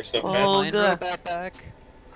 so Oh, fast. Mine God. brought that back.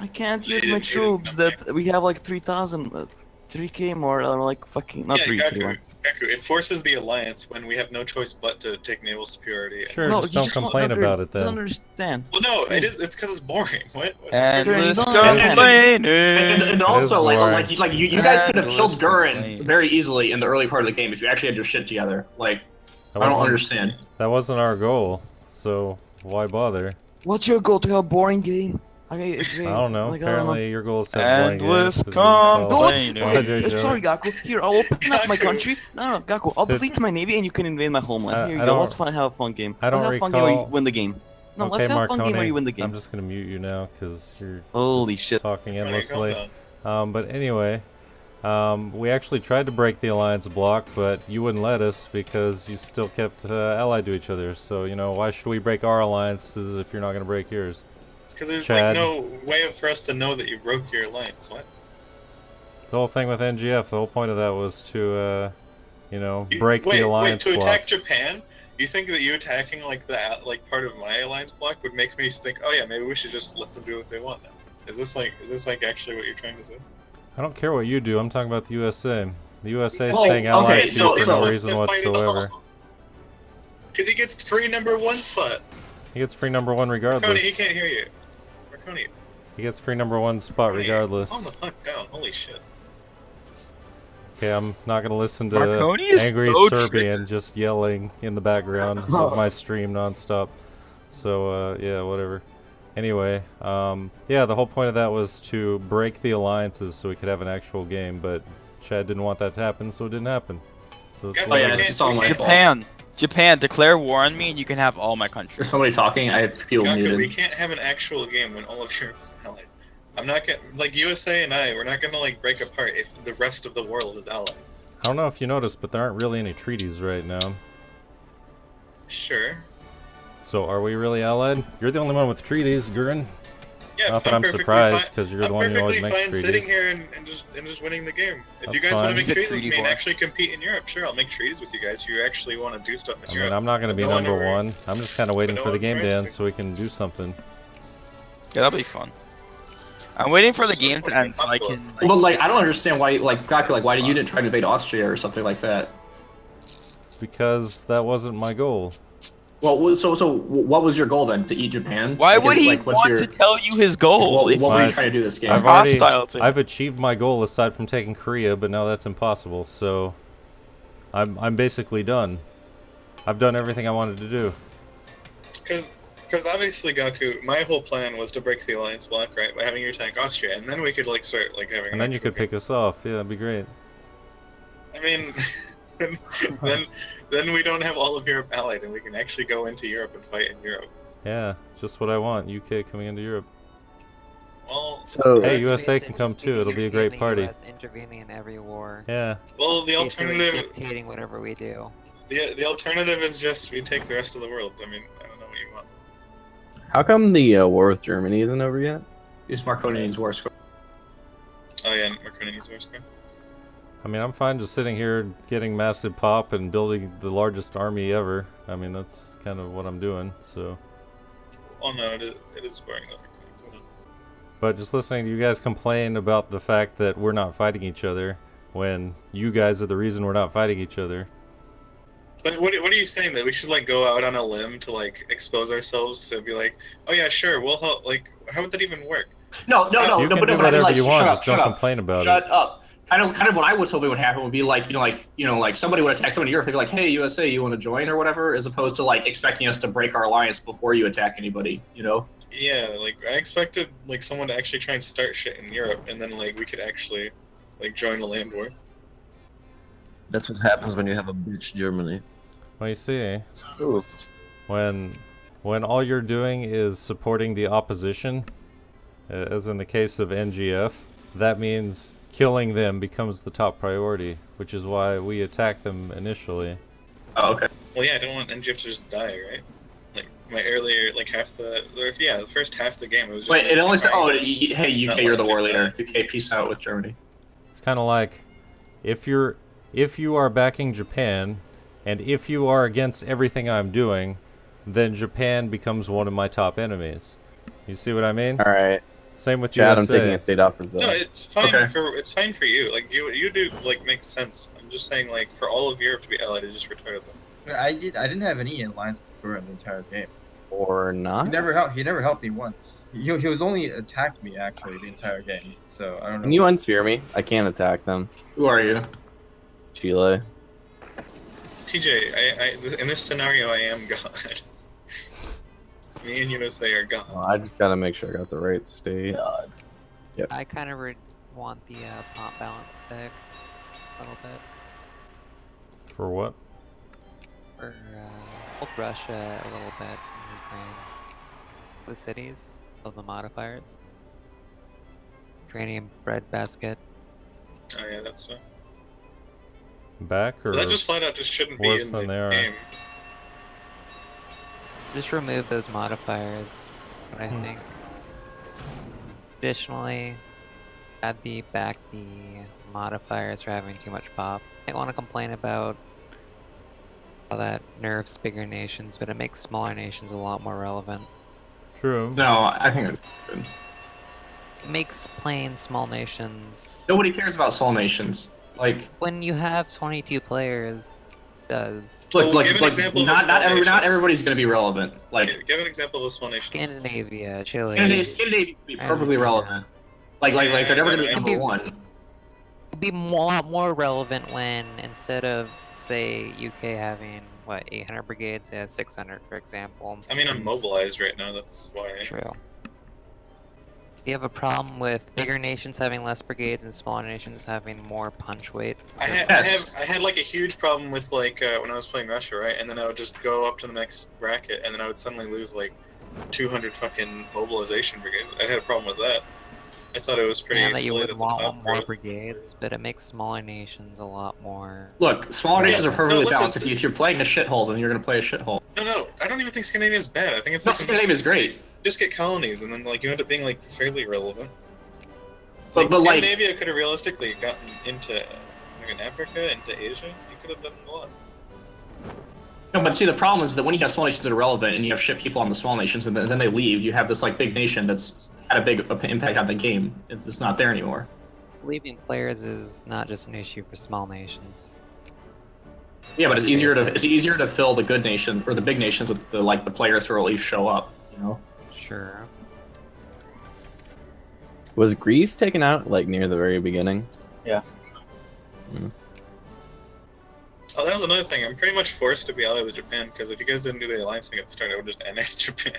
I can't They use my didn't do troops nothing. that we have like 3,000, 3k more, like fucking, not Yeah, 3k. Gaku, it forces the alliance when we have no choice but to take naval superiority. Sure, No, just you don't complain don't about it You don't then. understand. Well, no, Okay. it's because it's boring. What? Gurren, Endless you don't understand. complaining. And also, boring. you guys could have Endless killed Gurren complaint. very easily in the early part of the game if you actually had your shit together. Like, I don't understand. That wasn't our goal, so why bother? What's your goal? To have a boring game? Okay, I don't know. Like, I don't know. Apparently, your goal is to have boring Endless games. 'cause you're self- complaining. Okay, sorry, Gaku. Here, I'll open up my Gaku. country. No, Gaku. I'll delete my navy and you can invade my homeland. Here you go. Let's have a fun game. I don't Let's have a fun game where you recall- win the game. No, Okay, let's have a fun game where you win the I'm game. just gonna mute you now because you're Holy just shit. talking Marconi, endlessly. calm down. But anyway, we actually tried to break the alliance block, but you wouldn't let us because you still kept allied to each other. So you know, why should we break our alliances if you're not gonna break yours? Because there's Chad. like no way for us to know that you broke your alliance. What? The whole thing with NGF, the whole point of that was to, you know, break the alliance Wait, to attack blocks. Japan? You think that you attacking like part of my alliance block would make me think, oh yeah, maybe we should just let them do what they want now? Is this like actually what you're trying to say? I don't care what you do. I'm talking about the USA. The USA is Oh, staying allied okay, to you for so- no reason whatsoever. Because he gets free #1 spot. He gets free #1 regardless. Marconi, he can't hear you. Marconi, He gets free #1 spot Marconi, regardless. calm the fuck down. Holy shit. Okay, I'm not gonna listen to Marconi is angry so Serbian just yelling in the background of my stream nonstop. So yeah, whatever. Anyway, yeah, the whole point of that was to break the alliances so we could have an actual game, but Chad didn't want that to happen, so it didn't happen. So it's Oh, yeah, whatever. it's all my fault. Japan, declare war on me and you can have all my There's countries. somebody talking. I have people Gaku, we muted. can't have an actual game when all of Europe is allied. I'm not gonna, like, USA and we're not gonna, like, break apart if the rest of the world is allied. I don't know if you noticed, but there aren't really any treaties right now. Sure. So are we really allied? You're the only one with treaties, Gurren. Yeah, Not that I'm perfectly surprised, fine- 'cause you're the one who always makes I'm perfectly fine treaties. sitting here and just winning the game. If That's you guys want fine. to make Good treaties with treaty me and war. actually compete in Europe, sure, I'll make treaties with you guys if you actually want to do stuff in I Europe. mean, I'm not going to be No one ever- #1. I'm just kind of waiting no for the one game to tries end to. so we can do something. Yeah, that'll be fun. I'm waiting for the game to end so I can. But like, I don't understand why, like, Gaku, like, why you didn't try to invade Austria or something like that? Because that wasn't my goal. Well, so what was your goal then? To eat Japan? Why Like, would he like, what's want your- to tell you his goal? What were you I've- trying to do this game? I've I'm already, hostile to him. I've achieved my goal aside from taking Korea, but now that's impossible. So, I'm basically done. I've done everything I wanted to do. Because obviously, Gaku, my whole plan was to break the alliance block, right, by having you attack Austria, and then we could, like, start, like, having And then you could pick us off. Yeah, that'd be great. I mean, then we don't have all of Europe allied, and we can actually go into Europe and fight in Europe. Yeah, just what I want. UK coming into Europe. Well, So Hey, let's USA face can it, come too, it'll be a great the party. US intervening in every war. Yeah. well, the Basically alternative, dictating whatever we do. the alternative is just we take the rest of the world. I mean, I don't know what you want. How come the war with Germany isn't over yet? Is Marconi's war score? Oh yeah, Marconi needs more score. I mean, I'm fine just sitting here getting massive pop and building the largest army ever. I mean, that's kind of what I'm doing, so. Oh no, it is boring though. But just listening to you guys complain about the fact that we're not fighting each other when you guys are the reason we're not fighting each other. But what are you saying, that we should, like, go out on a limb to, like, expose ourselves to be like, oh yeah, sure, we'll help, like, how would that even work? No, You can do but I mean, whatever like, you want, shut up, just don't shut up. complain about Shut it. up. Kind of what I was hoping would happen would be like, like somebody would attack someone in Europe. They'd be like, "Hey, USA, you want to join or whatever?" As opposed to like expecting us to break our alliance before you attack anybody. You know? Yeah, like, I expected, like, someone to actually try and start shit in Europe, and then, like, we could actually, like, join a land war. That's what happens when you have a bitch Germany. Well, you see, Ooh. when all you're doing is supporting the opposition, as in the case of NGF, that means killing them becomes the top priority, which is why we attack them initially. Oh, okay. Well, yeah, I don't want NGF to just die, right? Like, my earlier, like, the first half of the game, it was just... Wait, it only said, trying "Oh, to- hey, UK, not you're the like war it, leader. UK, peace out with Germany." It's kind of like if you are backing Japan, and if you are against everything I'm doing, then Japan becomes one of my top enemies. You see what I mean? All right, Same with Chad. USA. I'm taking a state off Brazil. No, it's fine Okay. it's fine for you. Like you do like makes sense. I'm just saying like for all of Europe to be allied, it just retarded them. I didn't have any alliance in the entire game. Or not? He never helped me once. He was only attacked me actually the entire game. So I don't know. Can you unsphere me? I can't attack them. Who are you? Chile. TJ, in this scenario, I am God. Me and USA are God. Oh, I just gotta make sure I got the right state. Yep. I kind of want the pop balance back a little bit For what? for both Russia a little bit and Ukraine. The cities of the modifiers. Ukrainian breadbasket. Oh yeah, that's fine. Back or That just flat out just shouldn't be worse in than the they are? game. Just remove those modifiers. What I think. Additionally, add back the modifiers for having too much pop. I want to complain about how that nerfs bigger nations, but it makes smaller nations a lot more relevant. True. No, I think it's good. It makes playing small nations. Nobody cares about small nations. Like, When you have 22 players, it does. look, Well, give an example of a small nation. not everybody's gonna be relevant. Like, Give an example of a small nation. Scandinavia, Chile. Scandinavia would be perfectly relevant. Like they're never gonna be number one. It'd be a lot more relevant when instead of say UK having what 800 brigades, they have 600, for example. I mean, I'm mobilized right now. That's why. True. You have a problem with bigger nations having less brigades and smaller nations having more punch weight. I had like a huge problem with like when I was playing Russia, right? And then I would just go up to the next bracket, and then I would suddenly lose like 200 fucking mobilization brigades. I had a problem with that. I thought it was pretty And that you solid would at the want top. more growth. brigades, but it makes smaller nations a lot more. Look, smaller nations are perfectly listen, balanced. If you're playing a shithole, then you're gonna play a shithole. No, I don't even think Scandinavia is bad. I think it's No, like Scandinavia is great. just get colonies, and then like you end up being like fairly relevant. But like, Scandinavia could have realistically gotten into fucking Africa, into Asia. You could have done a lot. no, but see, the problem is that when you have small nations that are relevant and you have shit people on the small nations, and then they leave, you have this like big nation that's had a big impact on the game. It's not there anymore. Leaving players is not just an issue for small nations. Yeah, but it's easier to fill the good nation or the big nations with the players who will at least show up. You know. Sure. Was Greece taken out like near the very beginning? Oh, that was another thing. I'm pretty much forced to be allied with Japan because if you guys didn't do the alliance thing at the start, I would just annex Japan.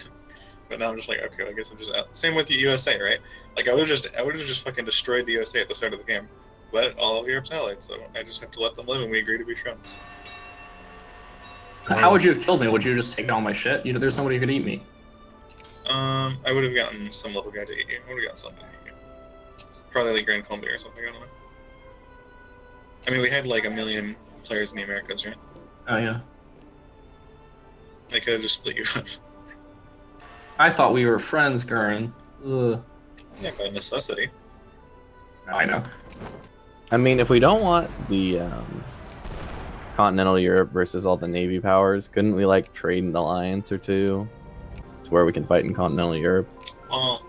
But now I'm just like, okay, I guess I'm just out. Same with the USA, right? Like I would have just fucking destroyed the USA at the start of the game. But all of Europe's allied, so I just have to let them live, and we agree to be friends. How would you have killed me? Would you just take all my shit? You know, there's nobody who could eat me. I would have gotten some little guy to eat you. I would have gotten something to eat you. Probably like Grand Columbia or something. I don't know. I mean, we had like 1 million players in the Americas, right? Oh yeah. They could have just split you up. I thought we were friends, Gurren. Ugh. Yeah, by necessity. I know. I mean, if we don't want the continental Europe versus all the navy powers, couldn't we like trade an alliance or two to where we can fight in continental Europe? Well,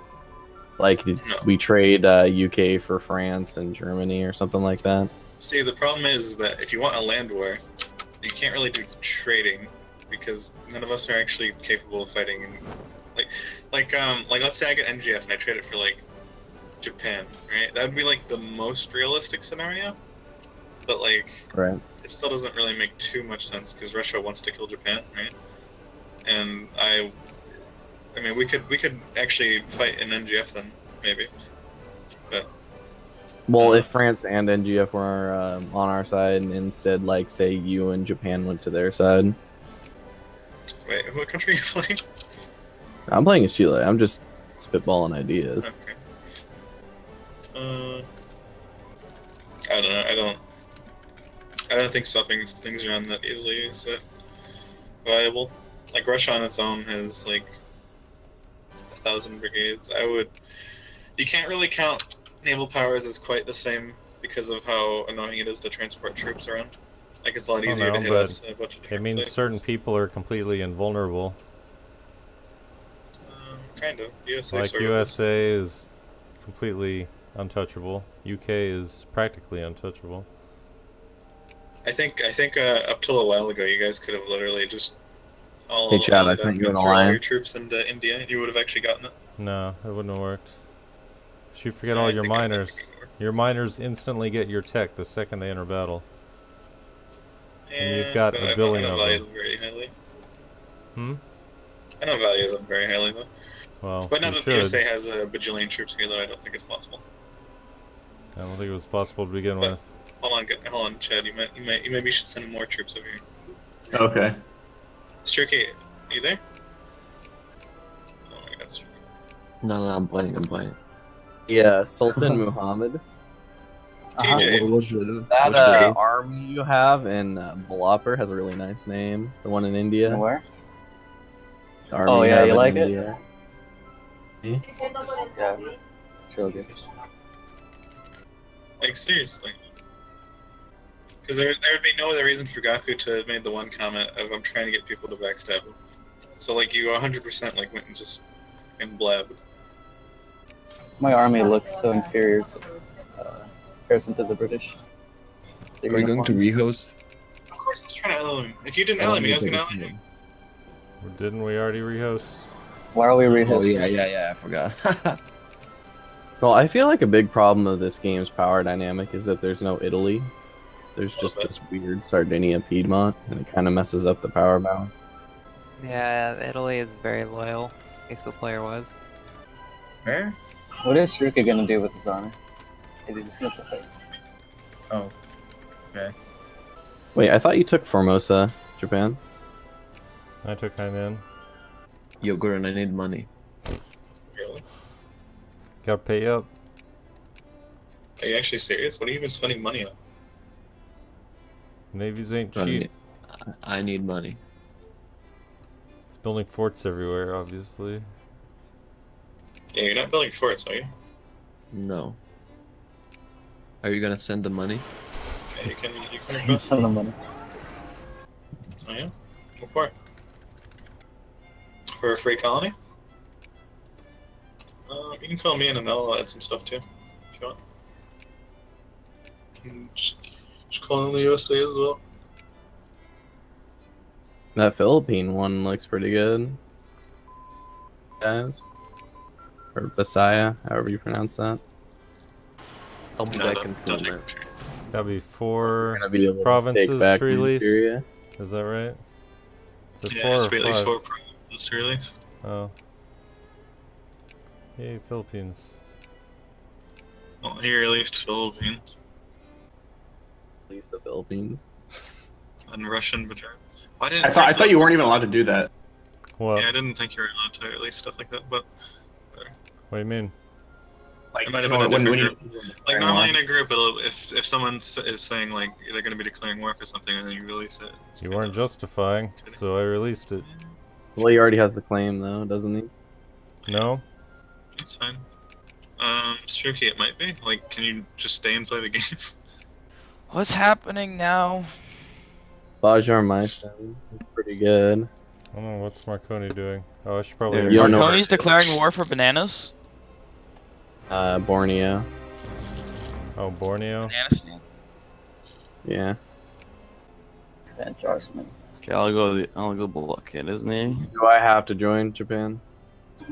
Like we trade UK for France and Germany or something like that. see, the problem is that if you want a land war, you can't really do trading because none of us are actually capable of fighting. Like let's say I get NGF and I trade it for like Japan, right? That would be like the most realistic scenario. But like, Right. it still doesn't really make too much sense because Russia wants to kill Japan, right? And I mean, we could actually fight in NGF then, maybe. But Well, if France and NGF were on our side, and instead, like, say, you and Japan went to their side. wait, what country are you playing? I'm playing as Chile. I'm just spitballing ideas. Okay. I don't know. I don't think swapping things around that easily is that viable. Like Russia on its own has like 1,000 brigades. You can't really count naval powers as quite the same because of how annoying it is to transport troops around. Like it's a lot easier to hit us in a bunch of It different means places. certain people are completely invulnerable. kind of. USA Like sort of is. USA is completely untouchable. UK is practically untouchable. I think up till a while ago, you guys could have literally just all Hey, Chad, I allied sent up you and an threw all your alliance. troops into India, and you would have actually gotten it. No, it wouldn't have worked. You forget I all your think it- I think miners. it would work. Your miners instantly get your tech the second they enter battle. And you've got but a I billion don't of value them. them very highly. Hmm? I don't value them very highly, though. Well, But now you that the should. USA has a bajillion troops here, though, I don't think it's possible. I don't think it was possible to begin But- with. Hold on, Chad. You maybe should send more troops over here. Okay. Stricky, are you there? Oh my God, Stricky. No, I'm playing. Yeah, Sultan Muhammad. TJ. What should I do? That What should I do? army you have in Balapur has a really nice name. The one in India. Where? The army Oh, yeah, have you in like it? India. Yeah, it's really good. Like, seriously. Because there would be no other reason for Gaku to have made the one comment of I'm trying to get people to backstab him. So, like, you 100% like went and just and blabbed. My army looks so inferior to comparison to the British. Are you going to rehost? Of course, I was trying to ally him. If you didn't ally me, I was going to ally him. Didn't we already rehost? Why are we Oh rehosting? yeah, I forgot. Well, I feel like a big problem of this game's power dynamic is that there's no Italy. There's just this weird Sardinia Piedmont, and it kind of messes up the power balance. Yeah, Italy is very loyal, in case the player was. Where? What is Shruka gonna do with his army? Is he just gonna sit there? Oh. Okay. Wait, I thought you took Formosa, Japan. I took Hainan. Yo, Gurren, I need money. Really? Gotta pay up. Are you actually serious? What are you even spending money on? Navies ain't I cheap. need- I need money. It's building forts everywhere, obviously. Yeah, you're not building forts, are you? No. Are you gonna send the money? Okay, you can request. Send them money. Oh yeah? What for? For a free colony? You can call me in and I'll add some stuff too, if you want. And just call in the USA as well. That Philippine one looks pretty good. Guys. Or Visaya, however you pronounce that. I'll be No, back don't- in don't 2 take minutes. pictures. It's gotta be 4 Gonna be able to take provinces back to release. Nigeria. Is that right? Is it Yeah, 4 it or has to be at least 5? 4 provinces to release. Oh. Yay, Philippines. Well, he released Philippines At least the Philippines. and Russian, but I didn't. I thought you weren't even allowed to do that. What? Yeah, I didn't think you were allowed to release stuff like that, but What do you mean? Like It might have been a when different you like normally in a group, if someone is saying like they're going to be declaring war for something and then you release it. It's You kinda- weren't justifying, so I released it. Well, he already has the claim, though, doesn't he? No? It's fine. Struki, it might be. Like, can you just stay and play the game? What's happening now? Bajar Meissen is pretty good. I don't know, what's Marconi doing? Oh, I should probably... You don't know Marconi's declaring war for bananas? Borneo. Oh, Borneo? Bananistan? Yeah. Adjustment. Okay, I'll go blockade, isn't he? Do I have to join Japan? They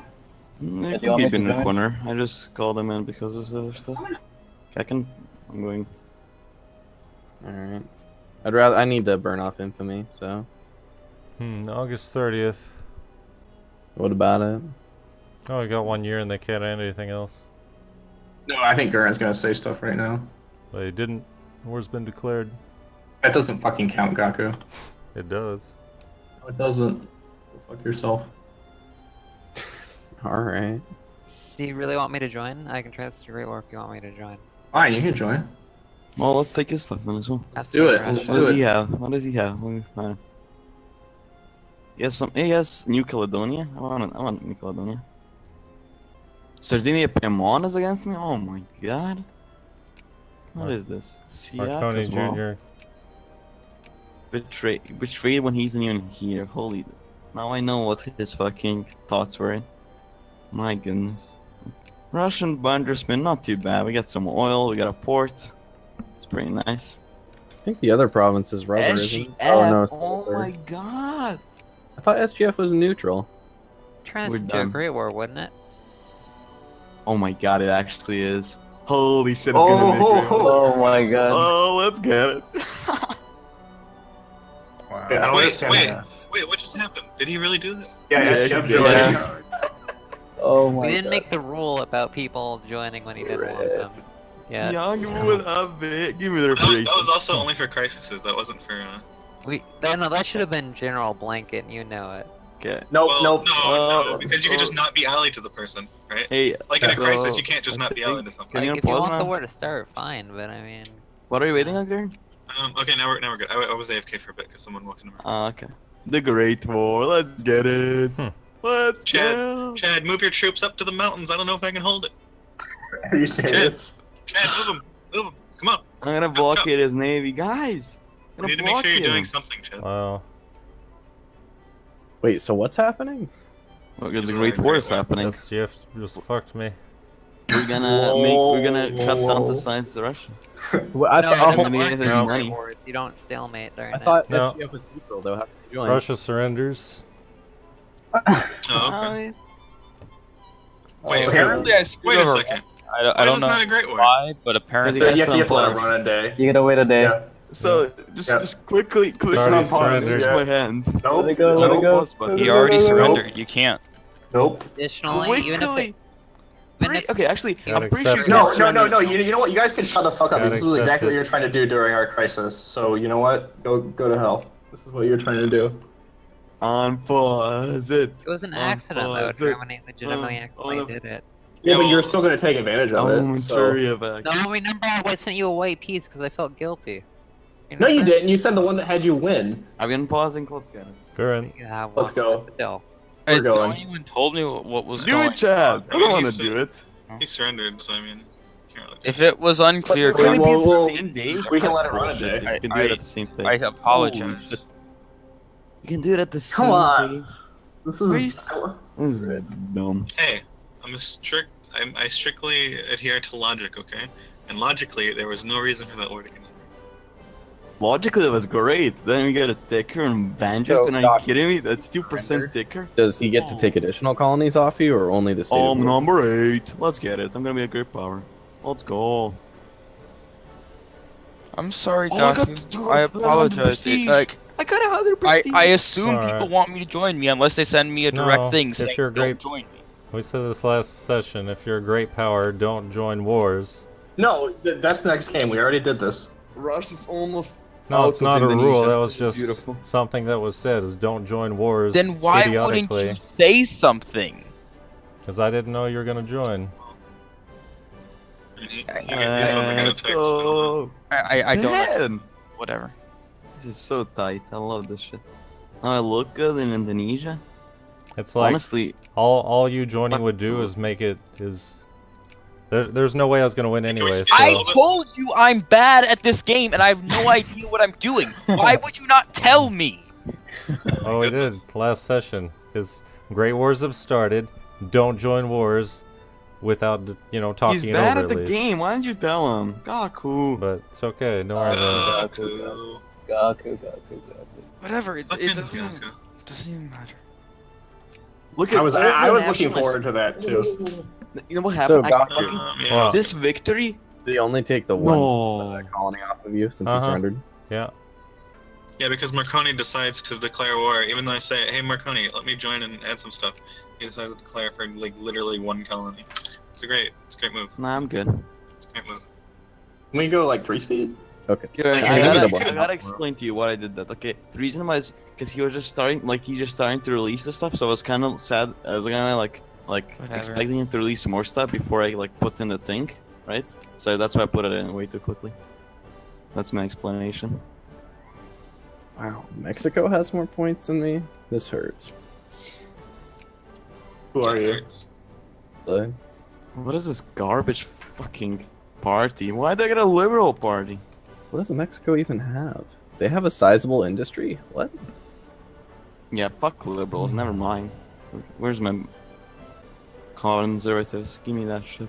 do you can want me keep to in the join? corner. I just called them in because of the other stuff. I'm going. Alright. I need to burn off infamy, so. August 30th. What about it? Oh, I got 1 year and they can't end anything else. No, I think Gurren's gonna say stuff right now. They didn't. War's been declared. That doesn't fucking count, Gaku. It does. No, it doesn't. Go fuck yourself. Alright. Do you really want me to join? I can try this straight, or if you want me to join. Fine, you can join. Well, let's take his stuff then as well. Let's do it. Russia. Let's What do does it. he have? What does he have? Let me find. He has New Caledonia. I want New Caledonia. Sardinia Pemon is against me? Oh my god. What is this? Siak Marconi as well. Jr. Betrayed when he's in here. Holy. Now I know what his fucking thoughts were. My goodness. Russian bandersman, not too bad. We got some oil, we got a port. It's pretty nice. I think the other province is rubber, isn't it? Oh no, silver. my god. I thought SGF was neutral. Turn We're this into a done. Great War, wouldn't it? Oh my god, it actually is. Holy shit, it's gonna make me. Oh my god. Oh, let's get it. Wow. Yeah, I don't Wait, understand wait, what just happened? Did he really do that? Yeah, Yeah, SGF he joined. did. Oh my We didn't god. make the rule about people joining when he didn't want them. Yeah. Young would have it. Give me the That refrigeration. was also only for crises. That wasn't for. No, that should have been general blanket, and you know it. Okay. Nope, Well, nope. no, because you can just not be allied to the person, right? Hey, Like in a so, crisis, you can't just I not be think- allied to something. Can you Like, if you pause want now? the war to start, fine, but I mean... What are you waiting on, Garen? Okay, now we're good. I was AFK for a bit because someone walked in. Okay. The Great War. Let's get it. Let's go. Chad, move your troops up to the mountains. I don't know if I can hold it. Are you serious? Chad, move them. Come on. I'm gonna blockade his navy, guys. You need to make sure you're doing something, Chad. Wow. Wait, so what's happening? Because the Great War is happening. SGF just fucked me. We're gonna cut down the size of Russia. Well, I No, thought, it doesn't oh, work no. in Great Wars. You don't stalemate during I it. thought No. SGF was neutral, though. How did you join? Russia surrenders. Oh, okay. Oh, Wait, Apparently, I screwed wait a over. second. I Why don't is know not a great war? why, but apparently. Because You have to let it Pause. run a day. You gotta wait a day. Yeah. So just quickly Already pause. surrendered. Use my hand. Nope. Let it go, let it go. Pause button. He already surrendered. You can't. Nope. Additionally, even if Quickly. it, Okay, actually, Gotta I'm pretty sure you accept can't it. No. surrender. You know what? You guys can shut the fuck up. Gotta This is exactly accept what it. you're trying to do during our crisis. So you know what? Go to hell. This is what you're trying to do. Unpause it. it was an accident, though. Unpause it. Germany legitimately accidentally did it. Yeah, but Yo. you're still gonna take advantage of it. So. Momentary effect. No, remember I sent you a white piece because I felt guilty. No, you remember? didn't. You said the one that had you win. I've been pausing. Let's get it. Current. Yeah, well, Let's go. Still. We're No going. one even told me what was Do going it, Chad. I don't want to He's- do it. He surrendered, so I mean, can't really. If it was unclear, Can it be Well, at the well, same day? we can That's let it run a bullshit. day. You can do it at the same day. I apologize. shit. You can do it at the same Come on. day. This This is dumb. Hey, I strictly adhere to logic, okay? And logically, there was no reason for that war to continue. Logically, it was great. Then we get a ticker and Vangelis, So, and are you Doc, kidding me? That's 2% surrender? ticker. Does he get to take additional colonies off you, or only the state? of War? Number 8. Let's get it. I'm gonna be a great power. Let's go. I'm sorry, Oh, I got Docu. to- I I got apologize. prestige. Like, I got 100 prestige. I assume Alright. people want me to join me unless they send me a direct No, thing if saying you're don't great- join me. We said this last session. If you're a great power, don't join wars. No, that's next game. We already did this. Russia's almost. No, out it's of not a rule. Indonesia, That was which is just beautiful. something that was said. Is don't join wars. Then why wouldn't idiotically. you say something? Because I didn't know you were gonna join. I mean, he gave me something in a Let's text. go. I don't. Man, Whatever. this is so tight. I love this shit. Now I look good in Indonesia. It's like Honestly, all you joining would do is make it is. There's no way I was gonna win anyway. So I told you I'm bad at this game and I have no idea what I'm doing. Why would you not tell me? oh, we did last session. Because great wars have started. Don't join wars without talking he's it bad over at the least. game. Why didn't you tell him? Gaku. But it's okay. Don't worry about it. Gaku. Gaku. Whatever. It Fucking doesn't Gaku. even matter. Look at I was all I the was looking nationalists. forward to that too. You know what So, happened? Gaku, Yeah. Wow. This victory. did he only take the one No. colony off of you since he Uh-huh. surrendered? Yeah. Yeah, because Marconi decides to declare war, even though I say, hey Marconi, let me join and add some stuff. He decides to declare for like literally one colony. It's a great move. Nah, I'm good. It's a great move. Can we go like 3-speed? Okay. Like, I you gotta, could- I gotta explain to you why I did that. Okay, the reason was because he was just starting to release the stuff, so I was kind of sad. I was kind of like Whatever. expecting him to release more stuff before I like put in the thing, right? So that's why I put it in way too quickly. That's my explanation. Wow, Mexico has more points than me. This hurts. Who are you? But What is this garbage fucking party? Why did I get a liberal party? what does Mexico even have? They have a sizable industry. What? Yeah, fuck liberals. Never mind. Where's my conservatives. Give me that shit.